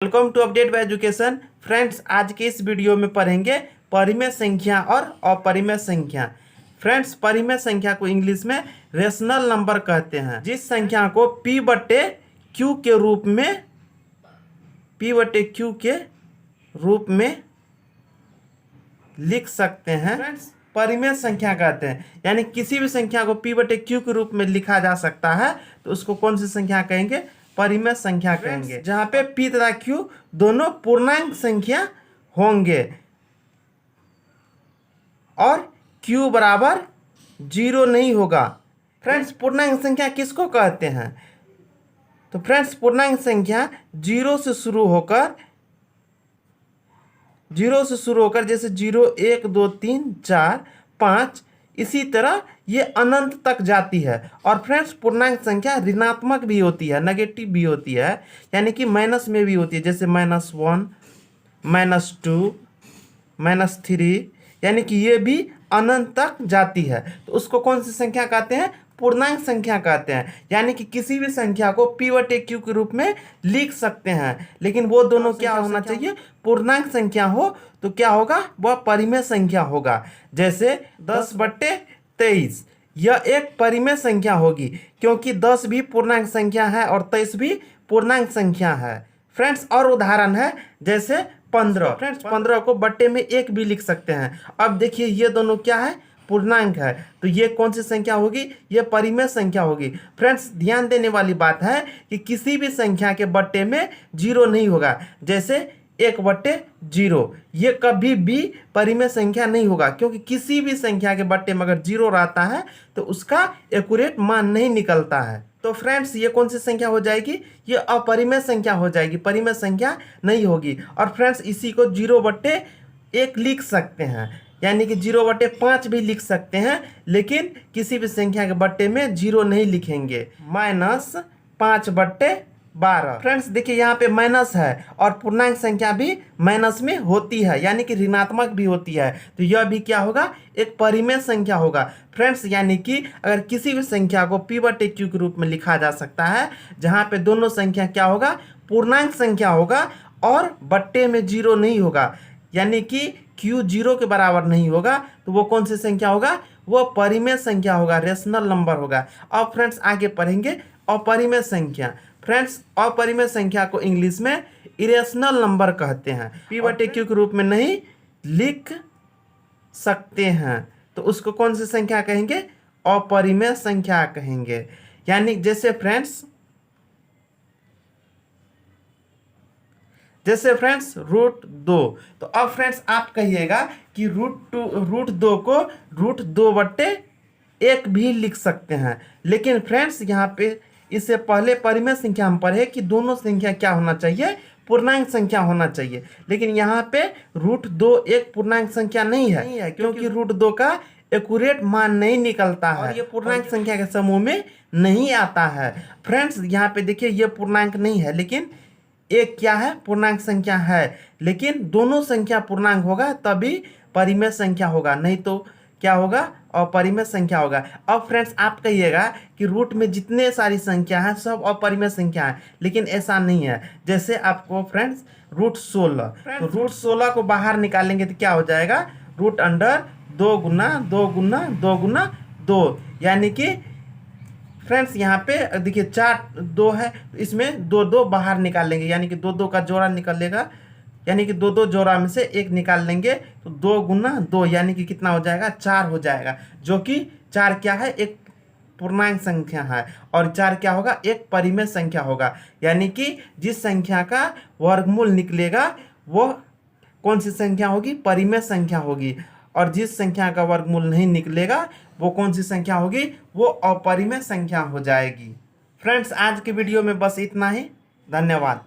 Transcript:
Welcome to update by education. Friends, आज के इस वीडियो में पढ़ेंगे परिमेय संख्या और अपरिमेय संख्या। फ्रेंड्स, परिमेय संख्या को इंग्लिश में रेशनल नंबर कहते हैं, जिस संख्या को P बटे Q के रूप में लिख सकते हैं। फ्रेंड्स, परिमेय संख्या कहते हैं, यानी किसी भी संख्या को P बटे Q के रूप में लिखा जा सकता है, तो उसको कौन सी संख्या कहेंगे? परिमेय संख्या कहेंगे। जहाँ पे P तथा Q दोनों पूर्णांक संख्या होंगे और Q बराबर 0 नहीं होगा। फ्रेंड्स, पूर्णांक संख्या किसको कहते हैं? तो फ्रेंड्स, पूर्णांक संख्या 0 से शुरू होकर जैसे 0, 1, 2, 3, 4, 5 इसी तरह ये अनंत तक जाती है। और फ्रेंड्स, पूर्णांक संख्या ऋणात्मक भी होती है, नेगेटिव भी होती है, यानी कि माइनस में भी होती है, जैसे -1, -2, -3, यानी कि ये भी अनंत तक जाती है। तो उसको कौन सी संख्या कहते हैं? पूर्णांक संख्या कहते हैं। यानी कि किसी भी संख्या को P बटे Q के रूप में लिख सकते हैं, लेकिन वो दोनों क्या होना चाहिए? पूर्णांक संख्या हो तो क्या होगा? वह परिमेय संख्या होगा। जैसे 10 बटे 23, यह एक परिमेय संख्या होगी, क्योंकि 10 भी पूर्णांक संख्या है और 23 भी पूर्णांक संख्या है। फ्रेंड्स, और उदाहरण है जैसे 15। फ्रेंड्स, 15 को बट्टे में 1 भी लिख सकते हैं। अब देखिए, ये दोनों क्या है? पूर्णांक है, तो ये कौन सी संख्या होगी? ये परिमेय संख्या होगी। फ्रेंड्स, ध्यान देने वाली बात है कि किसी भी संख्या के बट्टे में 0 नहीं होगा। जैसे 1 बट्टे 0, ये कभी भी परिमेय संख्या नहीं होगा, क्योंकि किसी भी संख्या के बट्टे में अगर 0 रहता है तो उसका एक्यूरेट मान नहीं निकलता है। तो फ्रेंड्स, ये कौन सी संख्या हो जाएगी? ये अपरिमेय संख्या हो जाएगी, परिमेय संख्या नहीं होगी। और फ्रेंड्स, इसी को 0 बट्टे 1 लिख सकते हैं, यानी कि 0 बट्टे 5 भी लिख सकते हैं, लेकिन किसी भी संख्या के बट्टे में 0 नहीं लिखेंगे। -5 बट्टे 12। फ्रेंड्स, देखिए यहाँ पे माइनस है और पूर्णांक संख्या भी माइनस में होती है, यानी कि ऋणात्मक भी होती है, तो यह भी क्या होगा? एक परिमेय संख्या होगा। फ्रेंड्स, यानी कि अगर किसी भी संख्या को P बटे Q के रूप में लिखा जा सकता है, जहाँ पे दोनों संख्या क्या होगा? पूर्णांक संख्या होगा और बट्टे में 0 नहीं होगा, यानी कि Q 0 के बराबर नहीं होगा, तो वो कौन सी संख्या होगा? वो परिमेय संख्या होगा, रेशनल नंबर होगा। अब फ्रेंड्स, आगे पढ़ेंगे अपरिमेय संख्या। फ्रेंड्स, अपरिमेय संख्या को इंग्लिश में इरेशनल नंबर कहते हैं। P बटे Q के रूप में नहीं लिख सकते हैं, तो उसको कौन सी संख्या कहेंगे? अपरिमेय संख्या कहेंगे। यानी जैसे फ्रेंड्स √2। तो अब फ्रेंड्स, आप कहिएगा कि √2 को √2 बट्टे 1 भी लिख सकते हैं, लेकिन फ्रेंड्स यहाँ पे इससे पहले परिमेय संख्या हम पढ़े कि दोनों संख्या क्या होना चाहिए? पूर्णांक संख्या होना चाहिए। लेकिन यहाँ पे √2 एक पूर्णांक संख्या नहीं है, क्योंकि √2 का एक्यूरेट मान नहीं निकलता है और ये पूर्णांक संख्या के समूह में नहीं आता है। फ्रेंड्स, यहाँ पे देखिए, ये पूर्णांक नहीं है, लेकिन एक क्या है? पूर्णांक संख्या है। लेकिन दोनों संख्या पूर्णांक होगा तभी परिमेय संख्या होगा, नहीं तो क्या होगा? अपरिमेय संख्या होगा। अब फ्रेंड्स, आप कहिएगा कि रूट में जितने सारी संख्या है सब अपरिमेय संख्या है, लेकिन ऐसा नहीं है। जैसे आपको फ्रेंड्स √16, तो √16 को बाहर निकालेंगे तो क्या हो जाएगा? √2 गुना 2 गुना 2 गुना 2, यानी कि फ्रेंड्स यहाँ पे देखिए 4 2 है, तो इसमें 2 2 बाहर निकाल लेंगे, यानी कि 2 2 का जोड़ा निकलेगा, यानी कि 2 2 जोड़ा में से 1 निकाल लेंगे, तो 2 गुना 2, यानी कि कितना हो जाएगा? 4 हो जाएगा, जो कि 4 क्या है? एक पूर्णांक संख्या है, और 4 क्या होगा? एक परिमेय संख्या होगा। यानी कि जिस संख्या का वर्गमूल निकलेगा वो कौन सी संख्या होगी? परिमेय संख्या होगी, और जिस संख्या का वर्गमूल नहीं निकलेगा वो कौन सी संख्या होगी? वो अपरिमेय संख्या हो जाएगी। फ्रेंड्स, आज की वीडियो में बस इतना ही। धन्यवाद।